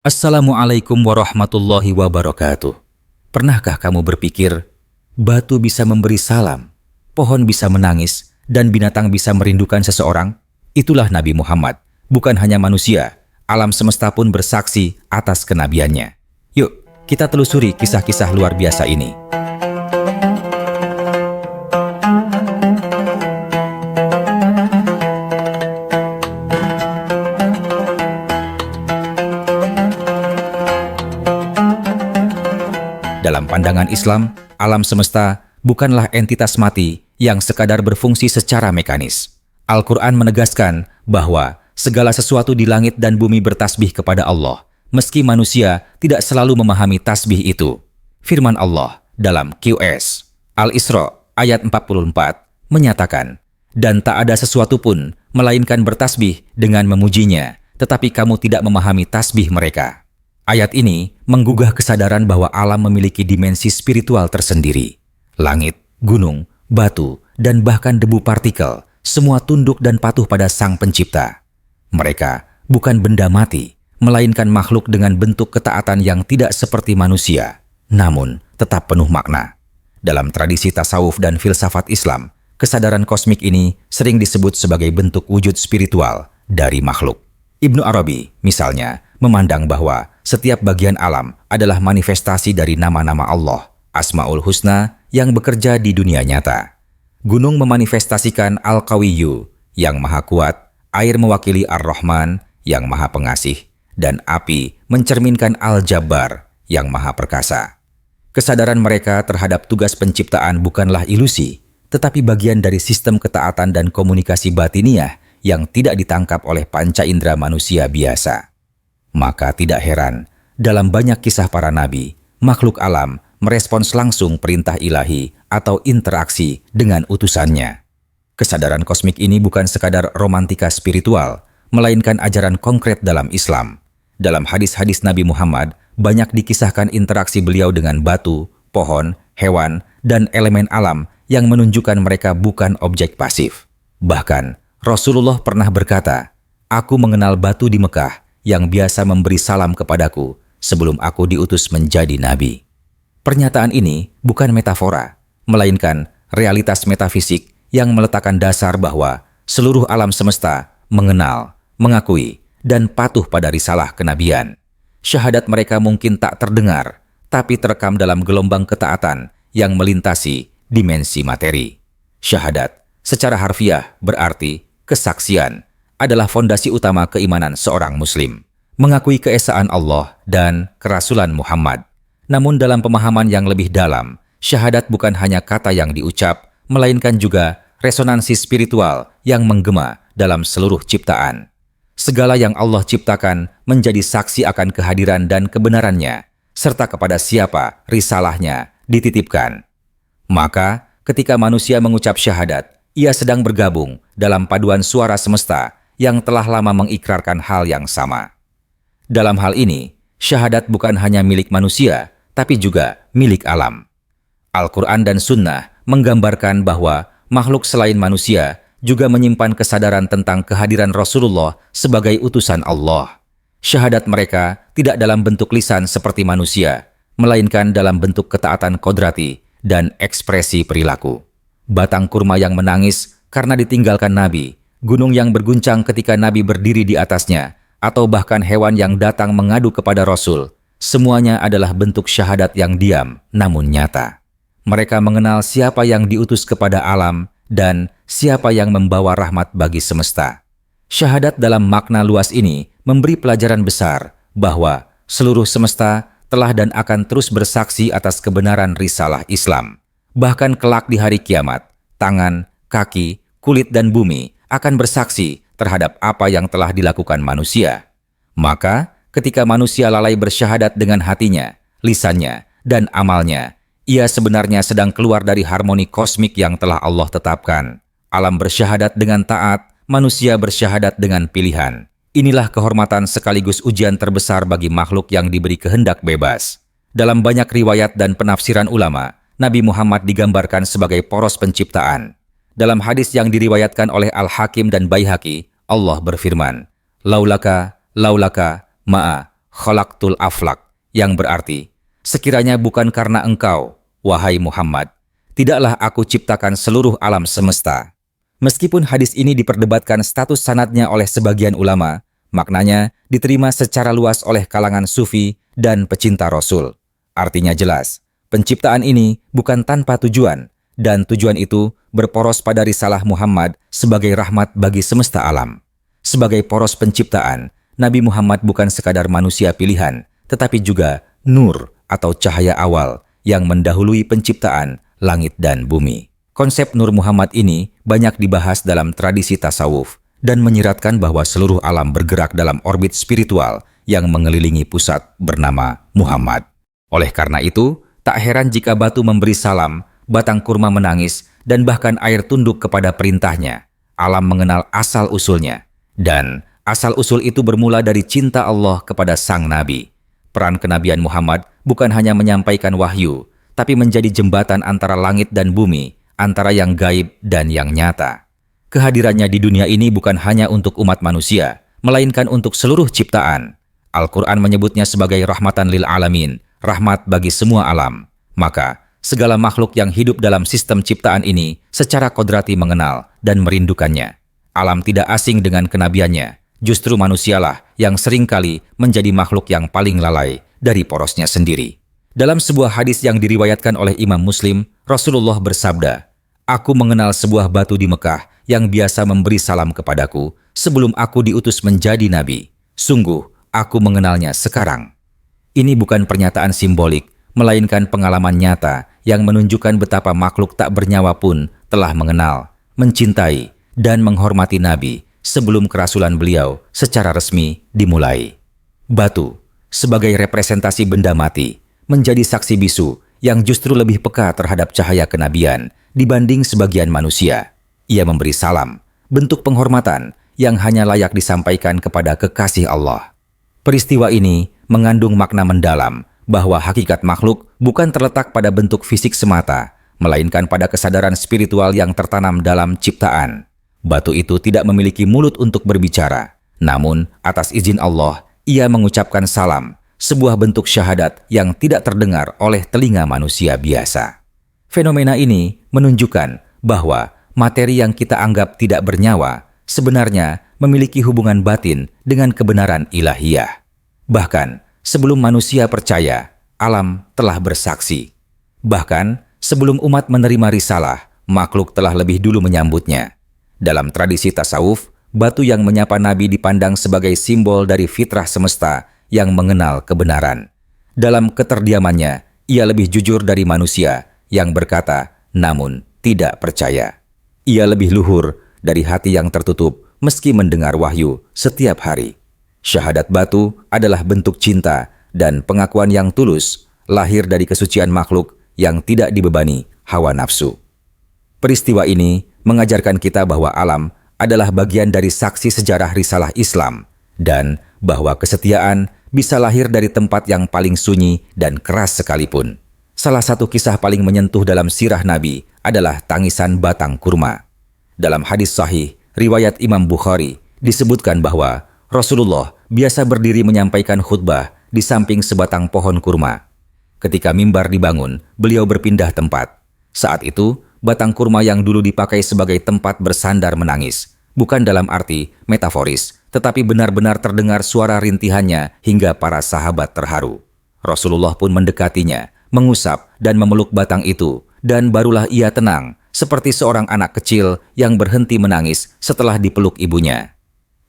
Assalamualaikum warahmatullahi wabarakatuh. Pernahkah kamu berpikir, batu bisa memberi salam, pohon bisa menangis, dan binatang bisa merindukan seseorang? Itulah Nabi Muhammad, bukan hanya manusia, alam semesta pun bersaksi atas kenabiannya. Yuk, kita telusuri kisah-kisah luar biasa ini. Dalam pandangan Islam, alam semesta bukanlah entitas mati yang sekadar berfungsi secara mekanis. Al-Quran menegaskan bahwa segala sesuatu di langit dan bumi bertasbih kepada Allah, meski manusia tidak selalu memahami tasbih itu. Firman Allah dalam QS Al-Isra ayat 44 menyatakan, "Dan tak ada sesuatu pun melainkan bertasbih dengan memujinya, tetapi kamu tidak memahami tasbih mereka." Ayat ini menggugah kesadaran bahwa alam memiliki dimensi spiritual tersendiri. Langit, gunung, batu, dan bahkan debu partikel, semua tunduk dan patuh pada Sang Pencipta. Mereka bukan benda mati, melainkan makhluk dengan bentuk ketaatan yang tidak seperti manusia, namun tetap penuh makna. Dalam tradisi tasawuf dan filsafat Islam, kesadaran kosmik ini sering disebut sebagai bentuk wujud spiritual dari makhluk. Ibnu Arabi, misalnya, memandang bahwa setiap bagian alam adalah manifestasi dari nama-nama Allah, Asmaul Husna, yang bekerja di dunia nyata. Gunung memanifestasikan Al-Qawiyyu, yang maha kuat, air mewakili Ar-Rahman, yang maha pengasih, dan api mencerminkan Al-Jabbar, yang maha perkasa. Kesadaran mereka terhadap tugas penciptaan bukanlah ilusi, tetapi bagian dari sistem ketaatan dan komunikasi batiniah yang tidak ditangkap oleh panca indera manusia biasa. Maka tidak heran, dalam banyak kisah para nabi, makhluk alam merespons langsung perintah ilahi atau interaksi dengan utusannya. Kesadaran kosmik ini bukan sekadar romantika spiritual, melainkan ajaran konkret dalam Islam. Dalam hadis-hadis Nabi Muhammad, banyak dikisahkan interaksi beliau dengan batu, pohon, hewan, dan elemen alam yang menunjukkan mereka bukan objek pasif. Bahkan, Rasulullah pernah berkata, "Aku mengenal batu di Mekah yang biasa memberi salam kepadaku sebelum aku diutus menjadi nabi." Pernyataan ini bukan metafora, melainkan realitas metafisik yang meletakkan dasar bahwa seluruh alam semesta mengenal, mengakui, dan patuh pada risalah kenabian. Syahadat mereka mungkin tak terdengar, tapi terekam dalam gelombang ketaatan yang melintasi dimensi materi. Syahadat secara harfiah berarti kesaksian, adalah fondasi utama keimanan seorang muslim. Mengakui keesaan Allah dan kerasulan Muhammad. Namun dalam pemahaman yang lebih dalam, syahadat bukan hanya kata yang diucap, melainkan juga resonansi spiritual yang menggema dalam seluruh ciptaan. Segala yang Allah ciptakan menjadi saksi akan kehadiran dan kebenarannya, serta kepada siapa risalahnya dititipkan. Maka, ketika manusia mengucap syahadat, ia sedang bergabung dalam paduan suara semesta yang telah lama mengikrarkan hal yang sama. Dalam hal ini, syahadat bukan hanya milik manusia, tapi juga milik alam. Al-Quran dan Sunnah menggambarkan bahwa makhluk selain manusia juga menyimpan kesadaran tentang kehadiran Rasulullah sebagai utusan Allah. Syahadat mereka tidak dalam bentuk lisan seperti manusia, melainkan dalam bentuk ketaatan kodrati dan ekspresi perilaku. Batang kurma yang menangis karena ditinggalkan Nabi, gunung yang berguncang ketika Nabi berdiri di atasnya, atau bahkan hewan yang datang mengadu kepada Rasul, semuanya adalah bentuk syahadat yang diam namun nyata. Mereka mengenal siapa yang diutus kepada alam dan siapa yang membawa rahmat bagi semesta. Syahadat dalam makna luas ini memberi pelajaran besar bahwa seluruh semesta telah dan akan terus bersaksi atas kebenaran risalah Islam. Bahkan kelak di hari kiamat, tangan, kaki, kulit, dan bumi akan bersaksi terhadap apa yang telah dilakukan manusia. Maka, ketika manusia lalai bersyahadat dengan hatinya, lisannya, dan amalnya, ia sebenarnya sedang keluar dari harmoni kosmik yang telah Allah tetapkan. Alam bersyahadat dengan taat, manusia bersyahadat dengan pilihan. Inilah kehormatan sekaligus ujian terbesar bagi makhluk yang diberi kehendak bebas. Dalam banyak riwayat dan penafsiran ulama, Nabi Muhammad digambarkan sebagai poros penciptaan. Dalam hadis yang diriwayatkan oleh Al-Hakim dan Baihaqi, Allah berfirman, "Laulaka, ma'a, khalaqtul aflak, yang berarti, sekiranya bukan karena engkau, wahai Muhammad, tidaklah aku ciptakan seluruh alam semesta. Meskipun hadis ini diperdebatkan status sanadnya oleh sebagian ulama, maknanya diterima secara luas oleh kalangan sufi dan pecinta Rasul. Artinya jelas, penciptaan ini bukan tanpa tujuan, dan tujuan itu berporos pada risalah Muhammad sebagai rahmat bagi semesta alam. Sebagai poros penciptaan, Nabi Muhammad bukan sekadar manusia pilihan, tetapi juga nur atau cahaya awal yang mendahului penciptaan langit dan bumi. Konsep Nur Muhammad ini banyak dibahas dalam tradisi tasawuf dan menyiratkan bahwa seluruh alam bergerak dalam orbit spiritual yang mengelilingi pusat bernama Muhammad. Oleh karena itu, tak heran jika batu memberi salam, batang kurma menangis, dan bahkan air tunduk kepada perintahnya. Alam mengenal asal-usulnya. Dan asal-usul itu bermula dari cinta Allah kepada sang Nabi. Peran kenabian Muhammad bukan hanya menyampaikan wahyu, tapi menjadi jembatan antara langit dan bumi, antara yang gaib dan yang nyata. Kehadirannya di dunia ini bukan hanya untuk umat manusia, melainkan untuk seluruh ciptaan. Al-Quran menyebutnya sebagai rahmatan lil alamin, rahmat bagi semua alam. Maka, segala makhluk yang hidup dalam sistem ciptaan ini secara kodrati mengenal dan merindukannya. Alam tidak asing dengan kenabiannya, justru manusialah yang seringkali menjadi makhluk yang paling lalai dari porosnya sendiri. Dalam sebuah hadis yang diriwayatkan oleh Imam Muslim, Rasulullah bersabda, "Aku mengenal sebuah batu di Mekah yang biasa memberi salam kepadaku sebelum aku diutus menjadi nabi. Sungguh, aku mengenalnya sekarang." Ini bukan pernyataan simbolik, melainkan pengalaman nyata yang menunjukkan betapa makhluk tak bernyawa pun telah mengenal, mencintai, dan menghormati Nabi sebelum kerasulan beliau secara resmi dimulai. Batu, sebagai representasi benda mati, menjadi saksi bisu yang justru lebih peka terhadap cahaya kenabian dibanding sebagian manusia. Ia memberi salam, bentuk penghormatan yang hanya layak disampaikan kepada kekasih Allah. Peristiwa ini mengandung makna mendalam bahwa hakikat makhluk bukan terletak pada bentuk fisik semata, melainkan pada kesadaran spiritual yang tertanam dalam ciptaan. Batu itu tidak memiliki mulut untuk berbicara, namun atas izin Allah, ia mengucapkan salam, sebuah bentuk syahadat yang tidak terdengar oleh telinga manusia biasa. Fenomena ini menunjukkan bahwa materi yang kita anggap tidak bernyawa sebenarnya memiliki hubungan batin dengan kebenaran ilahiyah. Bahkan, sebelum manusia percaya, alam telah bersaksi. Bahkan, sebelum umat menerima risalah, makhluk telah lebih dulu menyambutnya. Dalam tradisi tasawuf, batu yang menyapa Nabi dipandang sebagai simbol dari fitrah semesta yang mengenal kebenaran. Dalam keterdiamannya, ia lebih jujur dari manusia yang berkata, namun tidak percaya. Ia lebih luhur dari hati yang tertutup meski mendengar wahyu setiap hari. Syahadat batu adalah bentuk cinta dan pengakuan yang tulus, lahir dari kesucian makhluk yang tidak dibebani hawa nafsu. Peristiwa ini mengajarkan kita bahwa alam adalah bagian dari saksi sejarah risalah Islam dan bahwa kesetiaan bisa lahir dari tempat yang paling sunyi dan keras sekalipun. Salah satu kisah paling menyentuh dalam sirah Nabi adalah tangisan batang kurma. Dalam hadis sahih, riwayat Imam Bukhari, disebutkan bahwa Rasulullah biasa berdiri menyampaikan khutbah di samping sebatang pohon kurma. Ketika mimbar dibangun, beliau berpindah tempat. Saat itu, batang kurma yang dulu dipakai sebagai tempat bersandar menangis, bukan dalam arti metaforis, tetapi benar-benar terdengar suara rintihannya hingga para sahabat terharu. Rasulullah pun mendekatinya, mengusap dan memeluk batang itu, dan barulah ia tenang, seperti seorang anak kecil yang berhenti menangis setelah dipeluk ibunya.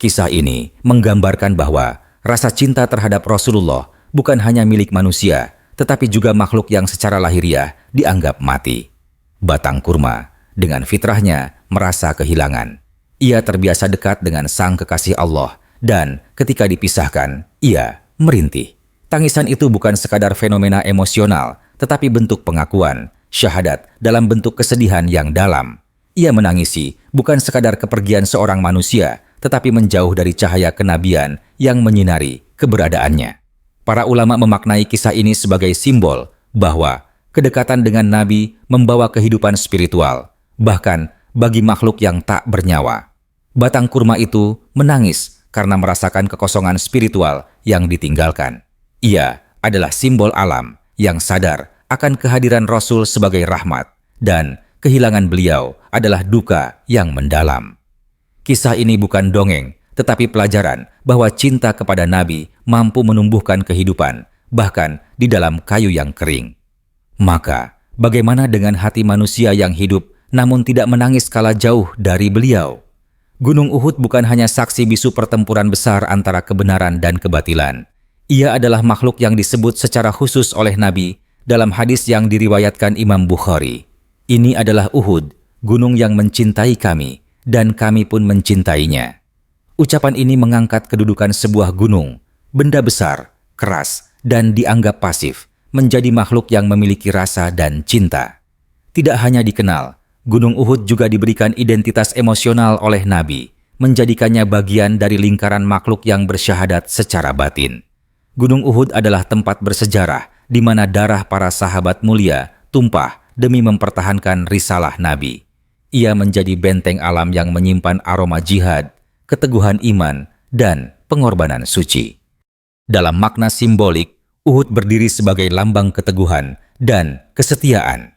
Kisah ini menggambarkan bahwa rasa cinta terhadap Rasulullah bukan hanya milik manusia, tetapi juga makhluk yang secara lahiriah dianggap mati. Batang kurma, dengan fitrahnya, merasa kehilangan. Ia terbiasa dekat dengan sang kekasih Allah, dan ketika dipisahkan, ia merintih. Tangisan itu bukan sekadar fenomena emosional, tetapi bentuk pengakuan, syahadat dalam bentuk kesedihan yang dalam. Ia menangisi bukan sekadar kepergian seorang manusia, tetapi menjauh dari cahaya kenabian yang menyinari keberadaannya. Para ulama memaknai kisah ini sebagai simbol bahwa kedekatan dengan Nabi membawa kehidupan spiritual, bahkan bagi makhluk yang tak bernyawa. Batang kurma itu menangis karena merasakan kekosongan spiritual yang ditinggalkan. Ia adalah simbol alam yang sadar akan kehadiran Rasul sebagai rahmat, dan kehilangan beliau adalah duka yang mendalam. Kisah ini bukan dongeng, tetapi pelajaran bahwa cinta kepada Nabi mampu menumbuhkan kehidupan, bahkan di dalam kayu yang kering. Maka, bagaimana dengan hati manusia yang hidup namun tidak menangis kala jauh dari beliau? Gunung Uhud bukan hanya saksi bisu pertempuran besar antara kebenaran dan kebatilan. Ia adalah makhluk yang disebut secara khusus oleh Nabi dalam hadis yang diriwayatkan Imam Bukhari. Ini adalah Uhud, gunung yang mencintai kami, dan kami pun mencintainya. Ucapan ini mengangkat kedudukan sebuah gunung, benda besar, keras, dan dianggap pasif, menjadi makhluk yang memiliki rasa dan cinta. Tidak hanya dikenal, Gunung Uhud juga diberikan identitas emosional oleh Nabi, menjadikannya bagian dari lingkaran makhluk yang bersyahadat secara batin. Gunung Uhud adalah tempat bersejarah di mana darah para sahabat mulia tumpah demi mempertahankan risalah Nabi. Ia menjadi benteng alam yang menyimpan aroma jihad, keteguhan iman, dan pengorbanan suci. Dalam makna simbolik, Uhud berdiri sebagai lambang keteguhan dan kesetiaan.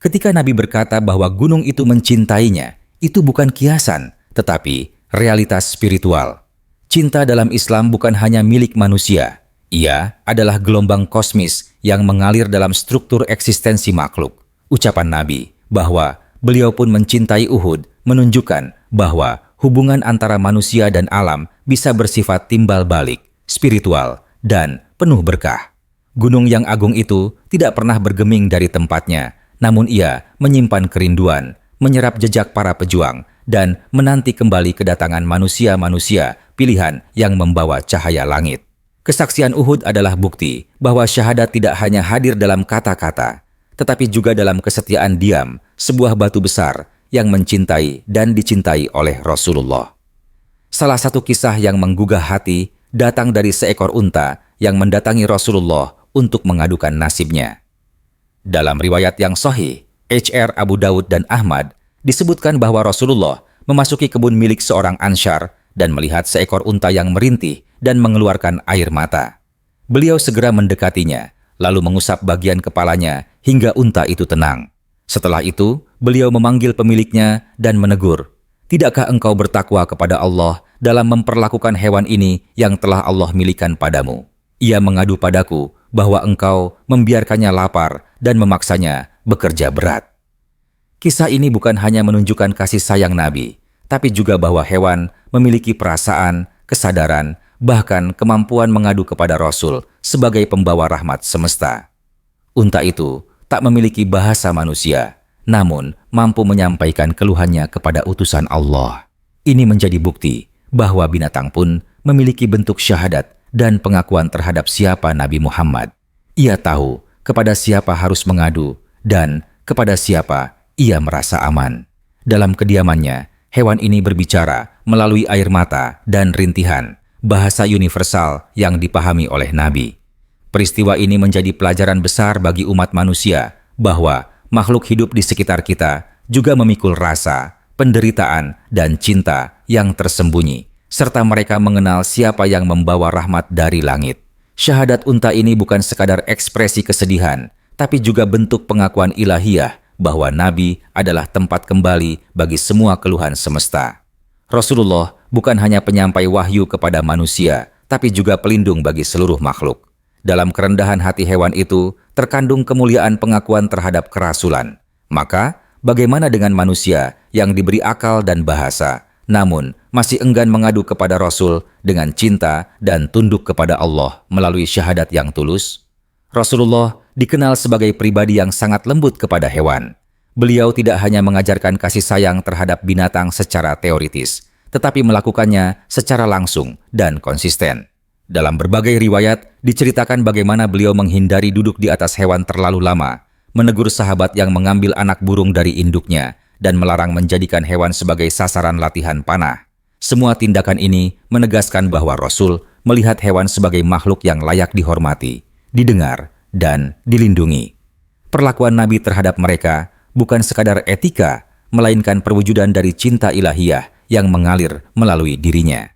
Ketika Nabi berkata bahwa gunung itu mencintainya, itu bukan kiasan, tetapi realitas spiritual. Cinta dalam Islam bukan hanya milik manusia. Ia adalah gelombang kosmis yang mengalir dalam struktur eksistensi makhluk. Ucapan Nabi bahwa beliau pun mencintai Uhud menunjukkan bahwa hubungan antara manusia dan alam bisa bersifat timbal balik, spiritual, dan penuh berkah. Gunung yang agung itu tidak pernah bergeming dari tempatnya, namun ia menyimpan kerinduan, menyerap jejak para pejuang, dan menanti kembali kedatangan manusia-manusia pilihan yang membawa cahaya langit. Kesaksian Uhud adalah bukti bahwa syahadat tidak hanya hadir dalam kata-kata, tetapi juga dalam kesetiaan diam, sebuah batu besar yang mencintai dan dicintai oleh Rasulullah. Salah satu kisah yang menggugah hati datang dari seekor unta yang mendatangi Rasulullah untuk mengadukan nasibnya. Dalam riwayat yang sahih, H.R. Abu Dawud dan Ahmad, disebutkan bahwa Rasulullah memasuki kebun milik seorang Ansyar dan melihat seekor unta yang merintih dan mengeluarkan air mata. Beliau segera mendekatinya, lalu mengusap bagian kepalanya hingga unta itu tenang. Setelah itu, beliau memanggil pemiliknya dan menegur, "Tidakkah engkau bertakwa kepada Allah dalam memperlakukan hewan ini yang telah Allah milikan padamu? Ia mengadu padaku bahwa engkau membiarkannya lapar dan memaksanya bekerja berat." Kisah ini bukan hanya menunjukkan kasih sayang Nabi, tapi juga bahwa hewan memiliki perasaan, kesadaran, bahkan kemampuan mengadu kepada Rasul sebagai pembawa rahmat semesta. Unta itu tak memiliki bahasa manusia, namun mampu menyampaikan keluhannya kepada utusan Allah. Ini menjadi bukti bahwa binatang pun memiliki bentuk syahadat dan pengakuan terhadap siapa Nabi Muhammad. Ia tahu kepada siapa harus mengadu dan kepada siapa ia merasa aman. Dalam kediamannya, hewan ini berbicara melalui air mata dan rintihan, bahasa universal yang dipahami oleh Nabi. Peristiwa ini menjadi pelajaran besar bagi umat manusia bahwa makhluk hidup di sekitar kita juga memikul rasa, penderitaan, dan cinta yang tersembunyi, serta mereka mengenal siapa yang membawa rahmat dari langit. Syahadat unta ini bukan sekadar ekspresi kesedihan, tapi juga bentuk pengakuan ilahiyah bahwa Nabi adalah tempat kembali bagi semua keluhan semesta. Rasulullah bukan hanya penyampai wahyu kepada manusia, tapi juga pelindung bagi seluruh makhluk. Dalam kerendahan hati hewan itu terkandung kemuliaan pengakuan terhadap kerasulan. Maka, bagaimana dengan manusia yang diberi akal dan bahasa, namun masih enggan mengadu kepada Rasul dengan cinta dan tunduk kepada Allah melalui syahadat yang tulus? Rasulullah dikenal sebagai pribadi yang sangat lembut kepada hewan. Beliau tidak hanya mengajarkan kasih sayang terhadap binatang secara teoritis, tetapi melakukannya secara langsung dan konsisten. Dalam berbagai riwayat, diceritakan bagaimana beliau menghindari duduk di atas hewan terlalu lama, menegur sahabat yang mengambil anak burung dari induknya, dan melarang menjadikan hewan sebagai sasaran latihan panah. Semua tindakan ini menegaskan bahwa Rasul melihat hewan sebagai makhluk yang layak dihormati, didengar, dan dilindungi. Perlakuan Nabi terhadap mereka bukan sekadar etika, melainkan perwujudan dari cinta ilahiyah yang mengalir melalui dirinya.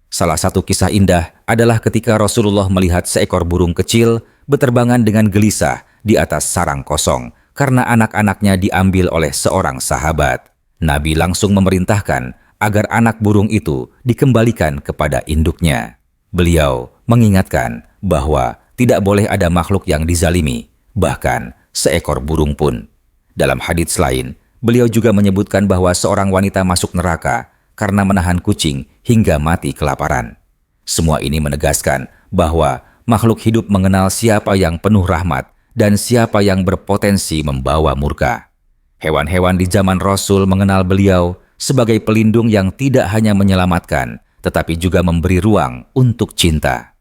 Salah satu kisah indah adalah ketika Rasulullah melihat seekor burung kecil beterbangan dengan gelisah di atas sarang kosong karena anak-anaknya diambil oleh seorang sahabat. Nabi langsung memerintahkan agar anak burung itu dikembalikan kepada induknya. Beliau mengingatkan bahwa tidak boleh ada makhluk yang dizalimi, bahkan seekor burung pun. Dalam hadits lain, beliau juga menyebutkan bahwa seorang wanita masuk neraka karena menahan kucing hingga mati kelaparan. Semua ini menegaskan bahwa makhluk hidup mengenal siapa yang penuh rahmat dan siapa yang berpotensi membawa murka. Hewan-hewan di zaman Rasul mengenal beliau sebagai pelindung yang tidak hanya menyelamatkan, tetapi juga memberi ruang untuk cinta.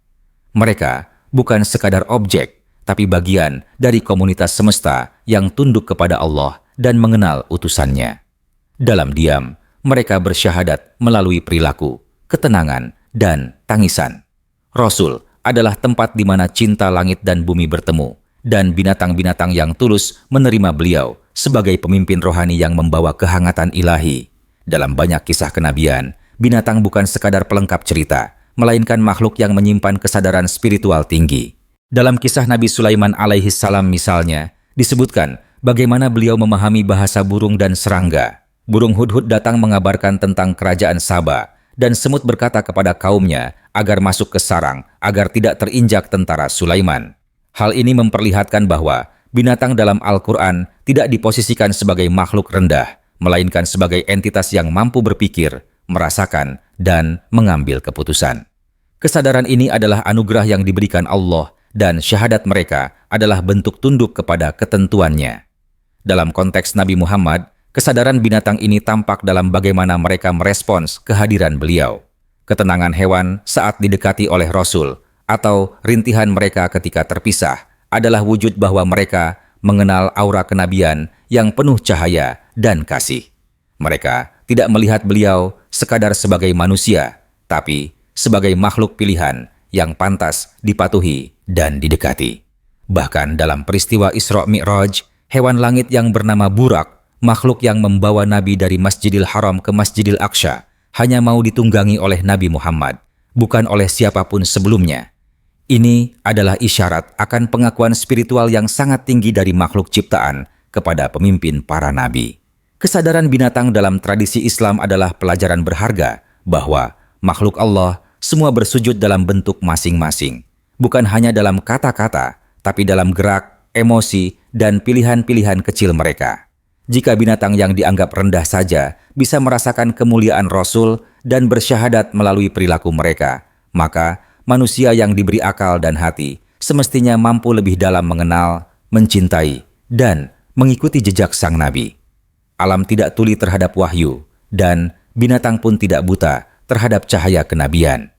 Mereka bukan sekadar objek, tapi bagian dari komunitas semesta yang tunduk kepada Allah dan mengenal utusannya. Dalam diam, mereka bersyahadat melalui perilaku, ketenangan, dan tangisan. Rasul adalah tempat di mana cinta langit dan bumi bertemu, dan binatang-binatang yang tulus menerima beliau sebagai pemimpin rohani yang membawa kehangatan ilahi. Dalam banyak kisah kenabian, binatang bukan sekadar pelengkap cerita, melainkan makhluk yang menyimpan kesadaran spiritual tinggi. Dalam kisah Nabi Sulaiman alaihi salam misalnya, disebutkan bagaimana beliau memahami bahasa burung dan serangga. Burung hudhud datang mengabarkan tentang kerajaan Saba, dan semut berkata kepada kaumnya agar masuk ke sarang agar tidak terinjak tentara Sulaiman. Hal ini memperlihatkan bahwa binatang dalam Al-Quran tidak diposisikan sebagai makhluk rendah, melainkan sebagai entitas yang mampu berpikir, merasakan, dan mengambil keputusan. Kesadaran ini adalah anugerah yang diberikan Allah, dan syahadat mereka adalah bentuk tunduk kepada ketentuannya. Dalam konteks Nabi Muhammad, kesadaran binatang ini tampak dalam bagaimana mereka merespons kehadiran beliau. Ketenangan hewan saat didekati oleh Rasul, atau rintihan mereka ketika terpisah, adalah wujud bahwa mereka mengenal aura kenabian yang penuh cahaya dan kasih. Mereka tidak melihat beliau sekadar sebagai manusia, tapi sebagai makhluk pilihan yang pantas dipatuhi dan didekati. Bahkan dalam peristiwa Isra Mi'raj, hewan langit yang bernama Burak, makhluk yang membawa Nabi dari Masjidil Haram ke Masjidil Aqsa, hanya mau ditunggangi oleh Nabi Muhammad, bukan oleh siapapun sebelumnya. Ini adalah isyarat akan pengakuan spiritual yang sangat tinggi dari makhluk ciptaan kepada pemimpin para nabi. Kesadaran binatang dalam tradisi Islam adalah pelajaran berharga bahwa makhluk Allah semua bersujud dalam bentuk masing-masing, bukan hanya dalam kata-kata, tapi dalam gerak, emosi, dan pilihan-pilihan kecil mereka. Jika binatang yang dianggap rendah saja bisa merasakan kemuliaan Rasul dan bersyahadat melalui perilaku mereka, maka manusia yang diberi akal dan hati semestinya mampu lebih dalam mengenal, mencintai, dan mengikuti jejak sang Nabi. Alam tidak tuli terhadap wahyu, dan binatang pun tidak buta terhadap cahaya kenabian.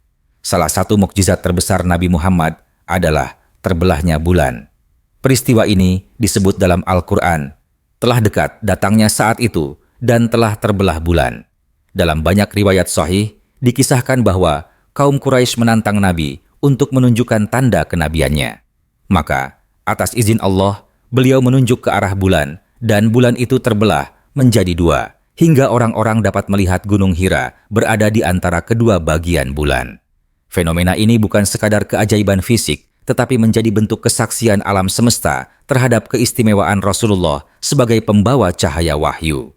Salah satu mukjizat terbesar Nabi Muhammad adalah terbelahnya bulan. Peristiwa ini disebut dalam Al-Quran, telah dekat datangnya saat itu dan telah terbelah bulan. Dalam banyak riwayat sahih, dikisahkan bahwa kaum Quraisy menantang Nabi untuk menunjukkan tanda kenabiannya. Maka, atas izin Allah, beliau menunjuk ke arah bulan, dan bulan itu terbelah menjadi dua, hingga orang-orang dapat melihat Gunung Hira berada di antara kedua bagian bulan. Fenomena ini bukan sekadar keajaiban fisik, tetapi menjadi bentuk kesaksian alam semesta terhadap keistimewaan Rasulullah sebagai pembawa cahaya wahyu.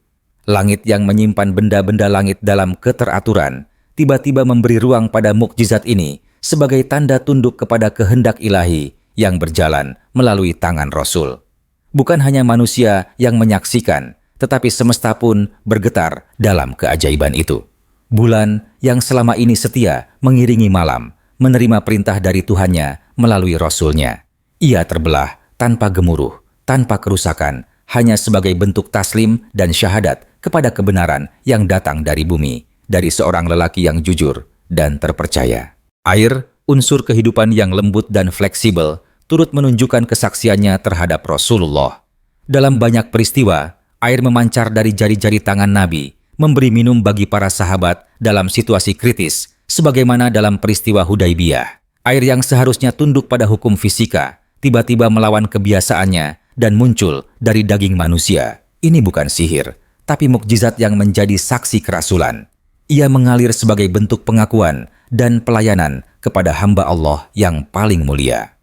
Langit yang menyimpan benda-benda langit dalam keteraturan, tiba-tiba memberi ruang pada mukjizat ini sebagai tanda tunduk kepada kehendak ilahi yang berjalan melalui tangan Rasul. Bukan hanya manusia yang menyaksikan, tetapi semesta pun bergetar dalam keajaiban itu. Bulan yang selama ini setia mengiringi malam, menerima perintah dari Tuhannya melalui Rasulnya. Ia terbelah tanpa gemuruh, tanpa kerusakan, hanya sebagai bentuk taslim dan syahadat kepada kebenaran yang datang dari bumi, dari seorang lelaki yang jujur dan terpercaya. Air, unsur kehidupan yang lembut dan fleksibel, turut menunjukkan kesaksiannya terhadap Rasulullah. Dalam banyak peristiwa, air memancar dari jari-jari tangan Nabi, memberi minum bagi para sahabat dalam situasi kritis, sebagaimana dalam peristiwa Hudaibiyah. Air yang seharusnya tunduk pada hukum fisika, tiba-tiba melawan kebiasaannya dan muncul dari daging manusia. Ini bukan sihir, tapi mukjizat yang menjadi saksi kerasulan. Ia mengalir sebagai bentuk pengakuan dan pelayanan kepada hamba Allah yang paling mulia.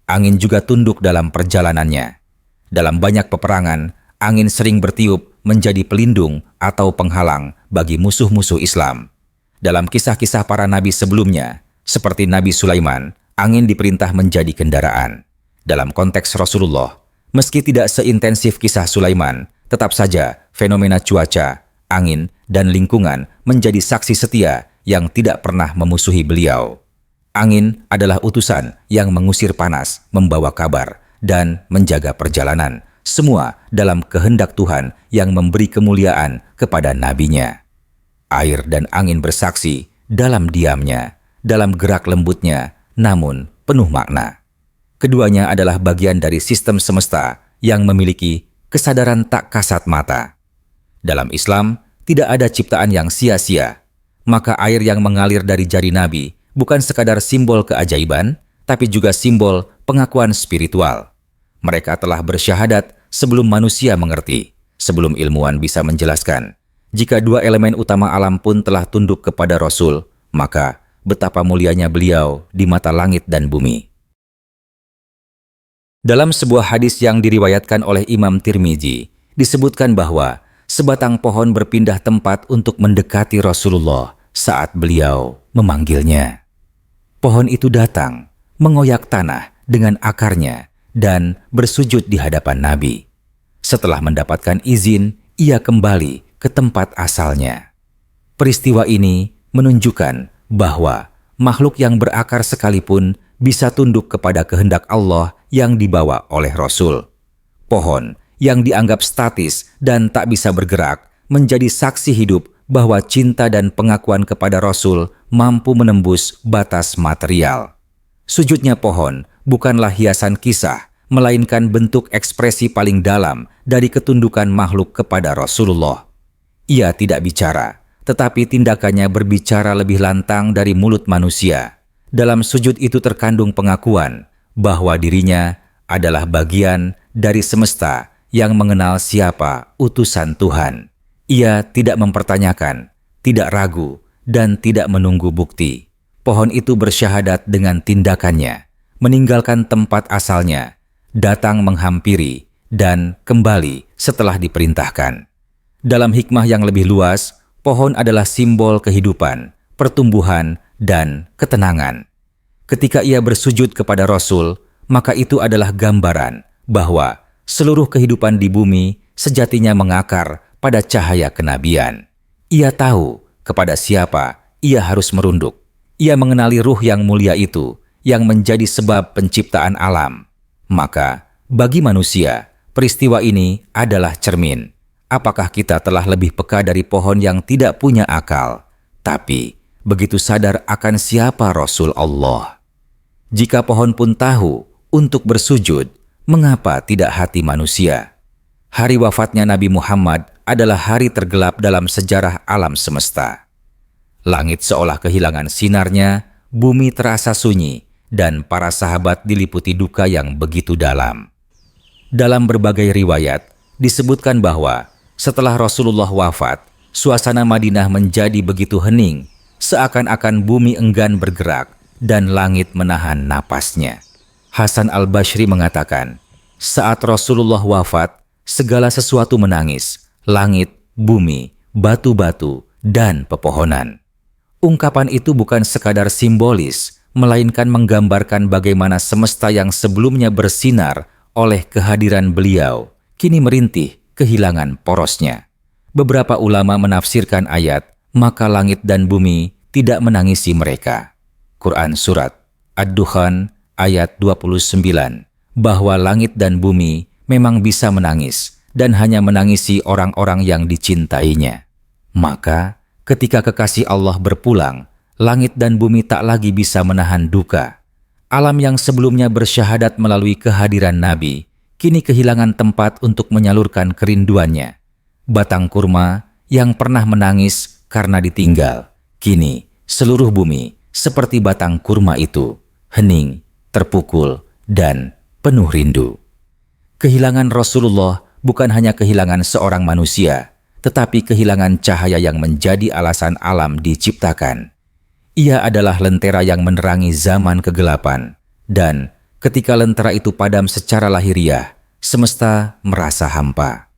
Angin juga tunduk dalam perjalanannya. Dalam banyak peperangan, angin sering bertiup menjadi pelindung atau penghalang bagi musuh-musuh Islam. Dalam kisah-kisah para nabi sebelumnya, seperti Nabi Sulaiman, angin diperintah menjadi kendaraan. Dalam konteks Rasulullah, meski tidak seintensif kisah Sulaiman, tetap saja fenomena cuaca, angin, dan lingkungan menjadi saksi setia yang tidak pernah memusuhi beliau. Angin adalah utusan yang mengusir panas, membawa kabar, dan menjaga perjalanan. Semua dalam kehendak Tuhan yang memberi kemuliaan kepada nabinya. Air dan angin bersaksi dalam diamnya, dalam gerak lembutnya, namun penuh makna. Keduanya adalah bagian dari sistem semesta yang memiliki kesadaran tak kasat mata. Dalam Islam, tidak ada ciptaan yang sia-sia. Maka air yang mengalir dari jari Nabi bukan sekadar simbol keajaiban, tapi juga simbol pengakuan spiritual. Mereka telah bersyahadat sebelum manusia mengerti, sebelum ilmuwan bisa menjelaskan. Jika dua elemen utama alam pun telah tunduk kepada Rasul, maka betapa mulianya beliau di mata langit dan bumi. Dalam sebuah hadis yang diriwayatkan oleh Imam Tirmizi, disebutkan bahwa sebatang pohon berpindah tempat untuk mendekati Rasulullah saat beliau memanggilnya. Pohon itu datang, mengoyak tanah dengan akarnya, dan bersujud di hadapan Nabi. Setelah mendapatkan izin, ia kembali ke tempat asalnya. Peristiwa ini menunjukkan bahwa makhluk yang berakar sekalipun bisa tunduk kepada kehendak Allah yang dibawa oleh Rasul. Pohon yang dianggap statis dan tak bisa bergerak menjadi saksi hidup bahwa cinta dan pengakuan kepada Rasul mampu menembus batas material. Sujudnya pohon bukanlah hiasan kisah, melainkan bentuk ekspresi paling dalam dari ketundukan makhluk kepada Rasulullah. Ia tidak bicara, tetapi tindakannya berbicara lebih lantang dari mulut manusia. Dalam sujud itu terkandung pengakuan bahwa dirinya adalah bagian dari semesta yang mengenal siapa utusan Tuhan. Ia tidak mempertanyakan, tidak ragu, dan tidak menunggu bukti. Pohon itu bersyahadat dengan tindakannya, meninggalkan tempat asalnya, datang menghampiri, dan kembali setelah diperintahkan. Dalam hikmah yang lebih luas, pohon adalah simbol kehidupan, pertumbuhan, dan ketenangan. Ketika ia bersujud kepada Rasul, maka itu adalah gambaran bahwa seluruh kehidupan di bumi sejatinya mengakar pada cahaya kenabian. Ia tahu kepada siapa ia harus merunduk. Ia mengenali ruh yang mulia itu yang menjadi sebab penciptaan alam. Maka, bagi manusia, peristiwa ini adalah cermin. Apakah kita telah lebih peka dari pohon yang tidak punya akal, tapi begitu sadar akan siapa Rasul Allah? Jika pohon pun tahu untuk bersujud, mengapa tidak hati manusia? Hari wafatnya Nabi Muhammad adalah hari tergelap dalam sejarah alam semesta. Langit seolah kehilangan sinarnya, bumi terasa sunyi, dan para sahabat diliputi duka yang begitu dalam. Dalam berbagai riwayat, disebutkan bahwa setelah Rasulullah wafat, suasana Madinah menjadi begitu hening, seakan-akan bumi enggan bergerak dan langit menahan napasnya. Hasan al-Bashri mengatakan, saat Rasulullah wafat, segala sesuatu menangis, langit, bumi, batu-batu, dan pepohonan. Ungkapan itu bukan sekadar simbolis, melainkan menggambarkan bagaimana semesta yang sebelumnya bersinar oleh kehadiran beliau, kini merintih kehilangan porosnya. Beberapa ulama menafsirkan ayat, maka langit dan bumi tidak menangisi mereka. Quran Surat Ad-Dukhan ayat 29, bahwa langit dan bumi memang bisa menangis dan hanya menangisi orang-orang yang dicintainya. Maka, ketika kekasih Allah berpulang, langit dan bumi tak lagi bisa menahan duka. Alam yang sebelumnya bersyahadat melalui kehadiran Nabi, kini kehilangan tempat untuk menyalurkan kerinduannya. Batang kurma yang pernah menangis karena ditinggal, kini seluruh bumi seperti batang kurma itu, hening, terpukul, dan penuh rindu. Kehilangan Rasulullah bukan hanya kehilangan seorang manusia, tetapi kehilangan cahaya yang menjadi alasan alam diciptakan. Ia adalah lentera yang menerangi zaman kegelapan. Dan ketika lentera itu padam secara lahiriah, semesta merasa hampa.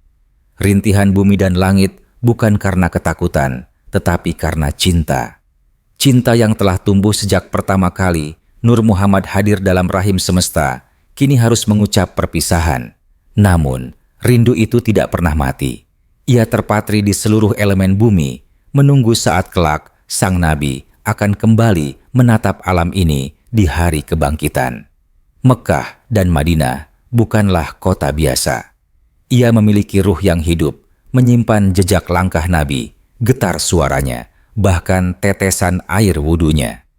Rintihan bumi dan langit bukan karena ketakutan, tetapi karena cinta. Cinta yang telah tumbuh sejak pertama kali Nur Muhammad hadir dalam rahim semesta, kini harus mengucap perpisahan. Namun, rindu itu tidak pernah mati. Ia terpatri di seluruh elemen bumi, menunggu saat kelak sang Nabi akan kembali menatap alam ini di hari kebangkitan. Mekah dan Madinah bukanlah kota biasa. Ia memiliki ruh yang hidup, menyimpan jejak langkah Nabi, getar suaranya, bahkan tetesan air wudunya.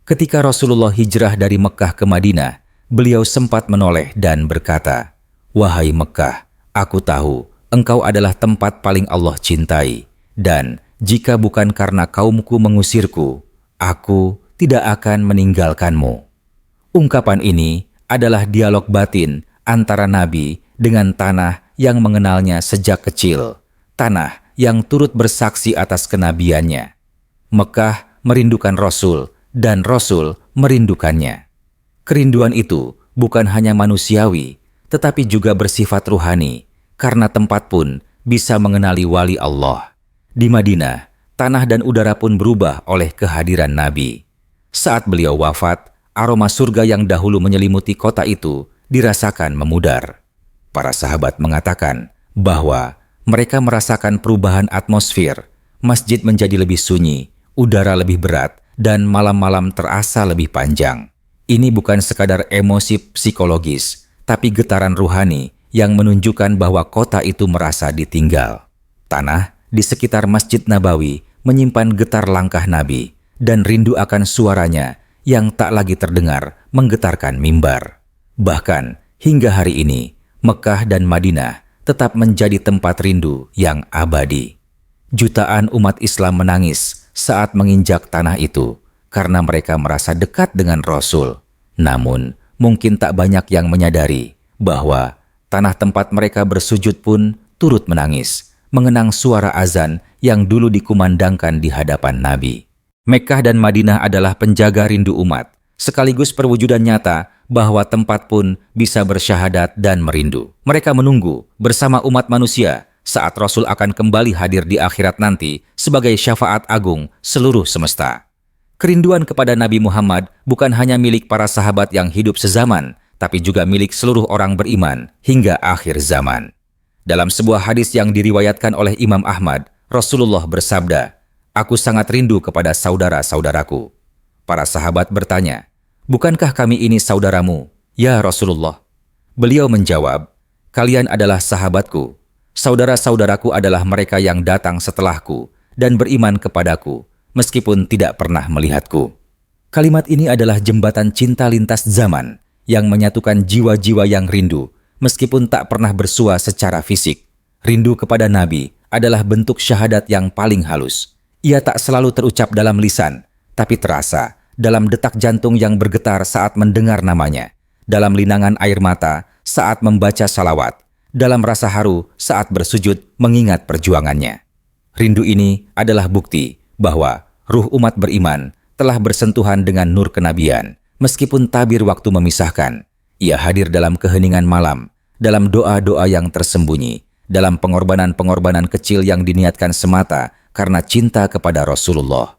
Ketika Rasulullah hijrah dari Mekah ke Madinah, beliau sempat menoleh dan berkata, "Wahai Mekah, aku tahu engkau adalah tempat paling Allah cintai, dan jika bukan karena kaumku mengusirku, aku tidak akan meninggalkanmu." Ungkapan ini adalah dialog batin antara Nabi dengan tanah yang mengenalnya sejak kecil, tanah yang turut bersaksi atas kenabiannya. Mekah merindukan Rasul dan Rasul merindukannya. Kerinduan itu bukan hanya manusiawi, tetapi juga bersifat ruhani, karena tempat pun bisa mengenali wali Allah. Di Madinah, tanah dan udara pun berubah oleh kehadiran Nabi. Saat beliau wafat, aroma surga yang dahulu menyelimuti kota itu dirasakan memudar. Para sahabat mengatakan bahwa mereka merasakan perubahan atmosfer, masjid menjadi lebih sunyi, udara lebih berat, dan malam-malam terasa lebih panjang. Ini bukan sekadar emosi psikologis, tapi getaran ruhani yang menunjukkan bahwa kota itu merasa ditinggal. Tanah di sekitar Masjid Nabawi menyimpan getar langkah Nabi dan rindu akan suaranya yang tak lagi terdengar menggetarkan mimbar. Bahkan hingga hari ini, Mekah dan Madinah tetap menjadi tempat rindu yang abadi. Jutaan umat Islam menangis saat menginjak tanah itu karena mereka merasa dekat dengan Rasul. Namun, mungkin tak banyak yang menyadari bahwa tanah tempat mereka bersujud pun turut menangis, mengenang suara azan yang dulu dikumandangkan di hadapan Nabi. Mekkah dan Madinah adalah penjaga rindu umat, sekaligus perwujudan nyata bahwa tempat pun bisa bersyahadat dan merindu. Mereka menunggu bersama umat manusia saat Rasul akan kembali hadir di akhirat nanti sebagai syafaat agung seluruh semesta. Kerinduan kepada Nabi Muhammad bukan hanya milik para sahabat yang hidup sezaman, tapi juga milik seluruh orang beriman hingga akhir zaman. Dalam sebuah hadis yang diriwayatkan oleh Imam Ahmad, Rasulullah bersabda, "Aku sangat rindu kepada saudara-saudaraku." Para sahabat bertanya, "Bukankah kami ini saudaramu, ya Rasulullah?" Beliau menjawab, "Kalian adalah sahabatku. Saudara-saudaraku adalah mereka yang datang setelahku dan beriman kepadaku, meskipun tidak pernah melihatku." Kalimat ini adalah jembatan cinta lintas zaman yang menyatukan jiwa-jiwa yang rindu, meskipun tak pernah bersua secara fisik. Rindu kepada Nabi adalah bentuk syahadat yang paling halus. Ia tak selalu terucap dalam lisan, tapi terasa dalam detak jantung yang bergetar saat mendengar namanya, dalam linangan air mata saat membaca salawat, dalam rasa haru saat bersujud mengingat perjuangannya. Rindu ini adalah bukti bahwa ruh umat beriman telah bersentuhan dengan nur kenabian, meskipun tabir waktu memisahkan. Ia hadir dalam keheningan malam, dalam doa-doa yang tersembunyi, dalam pengorbanan-pengorbanan kecil yang diniatkan semata karena cinta kepada Rasulullah.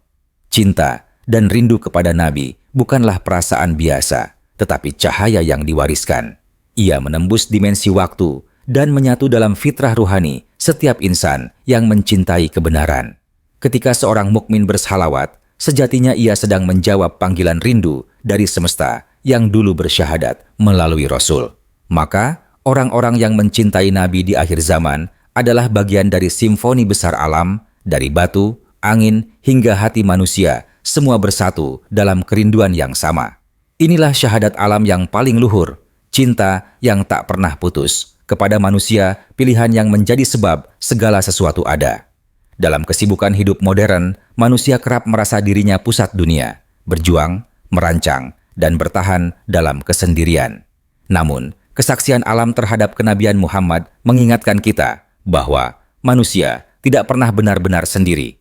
Cinta dan rindu kepada Nabi bukanlah perasaan biasa, tetapi cahaya yang diwariskan. Ia menembus dimensi waktu dan menyatu dalam fitrah ruhani setiap insan yang mencintai kebenaran. Ketika seorang mukmin bersalawat, sejatinya ia sedang menjawab panggilan rindu dari semesta yang dulu bersyahadat melalui Rasul. Maka, orang-orang yang mencintai Nabi di akhir zaman adalah bagian dari simfoni besar alam, dari batu, angin, hingga hati manusia, semua bersatu dalam kerinduan yang sama. Inilah syahadat alam yang paling luhur, cinta yang tak pernah putus, kepada manusia pilihan yang menjadi sebab segala sesuatu ada. Dalam kesibukan hidup modern, manusia kerap merasa dirinya pusat dunia, berjuang, merancang, dan bertahan dalam kesendirian. Namun, kesaksian alam terhadap kenabian Muhammad mengingatkan kita bahwa manusia tidak pernah benar-benar sendiri.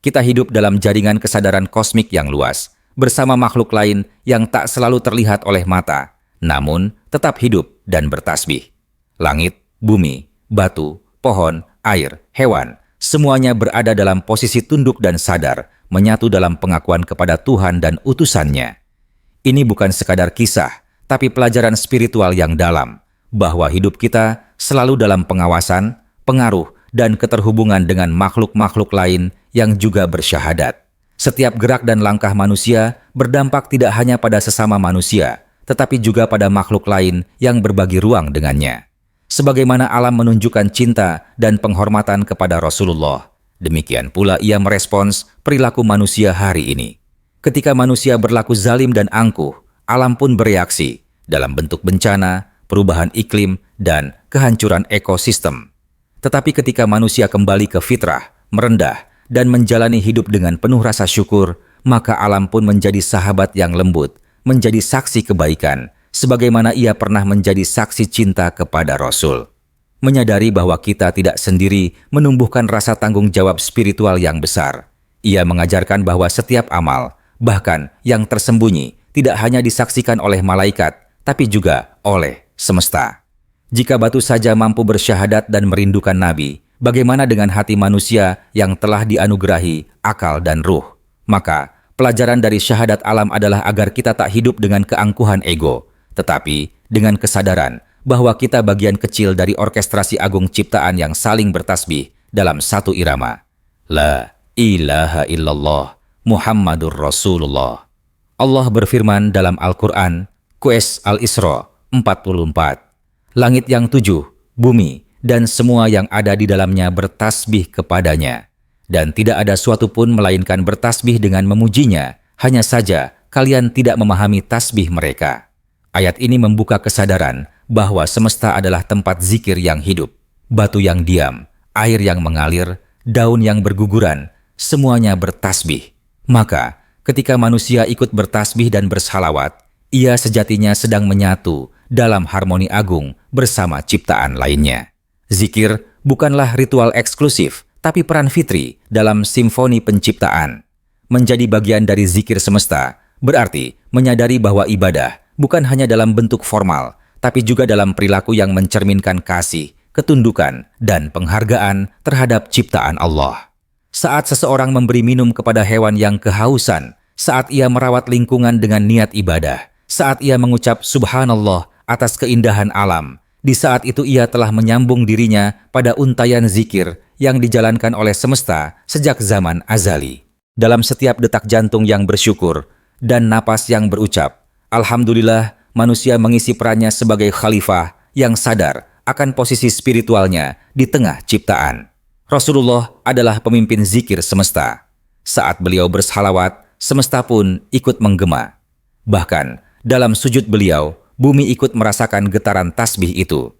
Kita hidup dalam jaringan kesadaran kosmik yang luas, bersama makhluk lain yang tak selalu terlihat oleh mata, namun tetap hidup dan bertasbih. Langit, bumi, batu, pohon, air, hewan, semuanya berada dalam posisi tunduk dan sadar, menyatu dalam pengakuan kepada Tuhan dan utusannya. Ini bukan sekadar kisah, tapi pelajaran spiritual yang dalam, bahwa hidup kita selalu dalam pengawasan, pengaruh, dan keterhubungan dengan makhluk-makhluk lain yang juga bersyahadat. Setiap gerak dan langkah manusia berdampak tidak hanya pada sesama manusia, tetapi juga pada makhluk lain yang berbagi ruang dengannya. Sebagaimana alam menunjukkan cinta dan penghormatan kepada Rasulullah, demikian pula ia merespons perilaku manusia hari ini. Ketika manusia berlaku zalim dan angkuh, alam pun bereaksi dalam bentuk bencana, perubahan iklim, dan kehancuran ekosistem. Tetapi ketika manusia kembali ke fitrah, merendah, dan menjalani hidup dengan penuh rasa syukur, maka alam pun menjadi sahabat yang lembut, menjadi saksi kebaikan, sebagaimana ia pernah menjadi saksi cinta kepada Rasul. Menyadari bahwa kita tidak sendiri menumbuhkan rasa tanggung jawab spiritual yang besar. Ia mengajarkan bahwa setiap amal, bahkan yang tersembunyi, tidak hanya disaksikan oleh malaikat, tapi juga oleh semesta. Jika batu saja mampu bersyahadat dan merindukan Nabi, bagaimana dengan hati manusia yang telah dianugerahi akal dan ruh? Maka, pelajaran dari syahadat alam adalah agar kita tak hidup dengan keangkuhan ego, tetapi dengan kesadaran bahwa kita bagian kecil dari orkestrasi agung ciptaan yang saling bertasbih dalam satu irama. La ilaha illallah Muhammadur Rasulullah. Allah berfirman dalam Al-Quran, Qs Al-Isra 44. Langit yang 7, bumi, dan semua yang ada di dalamnya bertasbih kepadanya. Dan tidak ada suatu pun melainkan bertasbih dengan memujinya, hanya saja kalian tidak memahami tasbih mereka. Ayat ini membuka kesadaran bahwa semesta adalah tempat zikir yang hidup, batu yang diam, air yang mengalir, daun yang berguguran, semuanya bertasbih. Maka, ketika manusia ikut bertasbih dan bersalawat, ia sejatinya sedang menyatu dalam harmoni agung bersama ciptaan lainnya. Zikir bukanlah ritual eksklusif, tapi peran fitri dalam simfoni penciptaan. Menjadi bagian dari zikir semesta berarti menyadari bahwa ibadah bukan hanya dalam bentuk formal, tapi juga dalam perilaku yang mencerminkan kasih, ketundukan, dan penghargaan terhadap ciptaan Allah. Saat seseorang memberi minum kepada hewan yang kehausan, saat ia merawat lingkungan dengan niat ibadah, saat ia mengucap subhanallah atas keindahan alam, di saat itu ia telah menyambung dirinya pada untayan zikir yang dijalankan oleh semesta sejak zaman azali. Dalam setiap detak jantung yang bersyukur dan napas yang berucap, alhamdulillah, manusia mengisi perannya sebagai khalifah yang sadar akan posisi spiritualnya di tengah ciptaan. Rasulullah adalah pemimpin zikir semesta. Saat beliau bersalawat, semesta pun ikut menggema. Bahkan, dalam sujud beliau, bumi ikut merasakan getaran tasbih itu.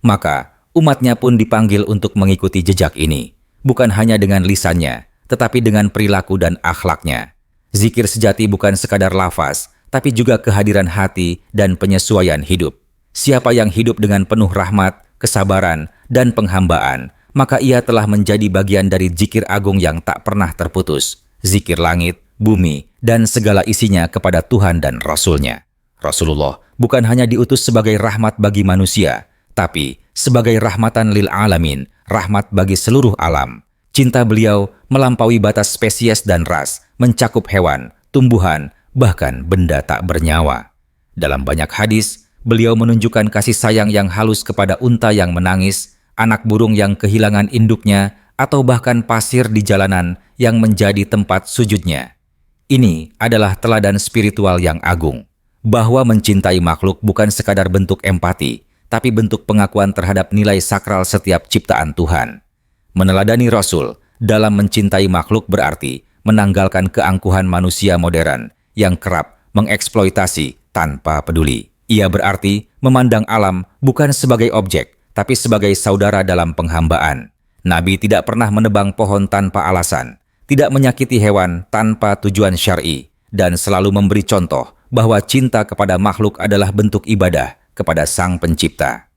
Maka, umatnya pun dipanggil untuk mengikuti jejak ini. Bukan hanya dengan lisannya, tetapi dengan perilaku dan akhlaknya. Zikir sejati bukan sekadar lafaz, tapi juga kehadiran hati dan penyesuaian hidup. Siapa yang hidup dengan penuh rahmat, kesabaran, dan penghambaan, maka ia telah menjadi bagian dari zikir agung yang tak pernah terputus. Zikir langit, bumi, dan segala isinya kepada Tuhan dan Rasul-Nya. Rasulullah bukan hanya diutus sebagai rahmat bagi manusia, tapi sebagai rahmatan lil alamin, rahmat bagi seluruh alam. Cinta beliau melampaui batas spesies dan ras, mencakup hewan, tumbuhan, bahkan benda tak bernyawa. Dalam banyak hadis, beliau menunjukkan kasih sayang yang halus kepada unta yang menangis, anak burung yang kehilangan induknya, atau bahkan pasir di jalanan yang menjadi tempat sujudnya. Ini adalah teladan spiritual yang agung, bahwa mencintai makhluk bukan sekadar bentuk empati, tapi bentuk pengakuan terhadap nilai sakral setiap ciptaan Tuhan. Meneladani Rasul dalam mencintai makhluk berarti menanggalkan keangkuhan manusia modern yang kerap mengeksploitasi tanpa peduli. Ia berarti memandang alam bukan sebagai objek, tapi sebagai saudara dalam penghambaan. Nabi tidak pernah menebang pohon tanpa alasan, tidak menyakiti hewan tanpa tujuan syar'i, dan selalu memberi contoh bahwa cinta kepada makhluk adalah bentuk ibadah kepada Sang Pencipta.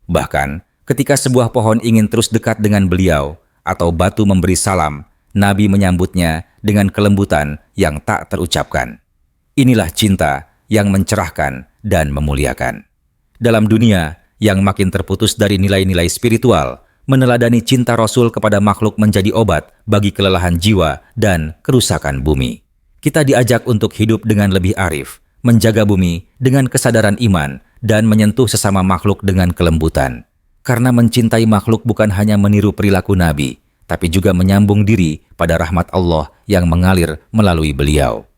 Bahkan, ketika sebuah pohon ingin terus dekat dengan beliau, atau batu memberi salam, Nabi menyambutnya dengan kelembutan yang tak terucapkan. Inilah cinta yang mencerahkan dan memuliakan. Dalam dunia yang makin terputus dari nilai-nilai spiritual, meneladani cinta Rasul kepada makhluk menjadi obat bagi kelelahan jiwa dan kerusakan bumi. Kita diajak untuk hidup dengan lebih arif, menjaga bumi dengan kesadaran iman, dan menyentuh sesama makhluk dengan kelembutan. Karena mencintai makhluk bukan hanya meniru perilaku Nabi, tapi juga menyambung diri pada rahmat Allah yang mengalir melalui beliau.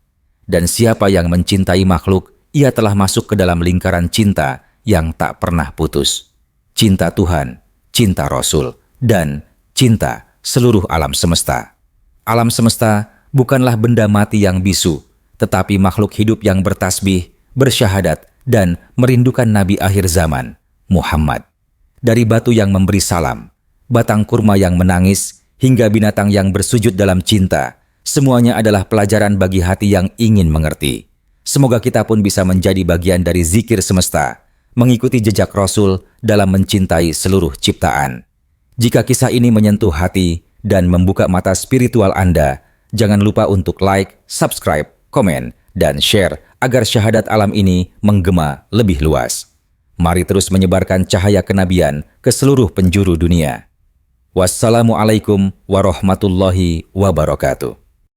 Dan siapa yang mencintai makhluk, ia telah masuk ke dalam lingkaran cinta yang tak pernah putus. Cinta Tuhan, cinta Rasul, dan cinta seluruh alam semesta. Alam semesta bukanlah benda mati yang bisu, tetapi makhluk hidup yang bertasbih, bersyahadat, dan merindukan Nabi akhir zaman, Muhammad. Dari batu yang memberi salam, batang kurma yang menangis, hingga binatang yang bersujud dalam cinta, semuanya adalah pelajaran bagi hati yang ingin mengerti. Semoga kita pun bisa menjadi bagian dari zikir semesta, mengikuti jejak Rasul dalam mencintai seluruh ciptaan. Jika kisah ini menyentuh hati dan membuka mata spiritual Anda, jangan lupa untuk like, subscribe, komen, dan share agar syahadat alam ini menggema lebih luas. Mari terus menyebarkan cahaya kenabian ke seluruh penjuru dunia. Wassalamualaikum warahmatullahi wabarakatuh.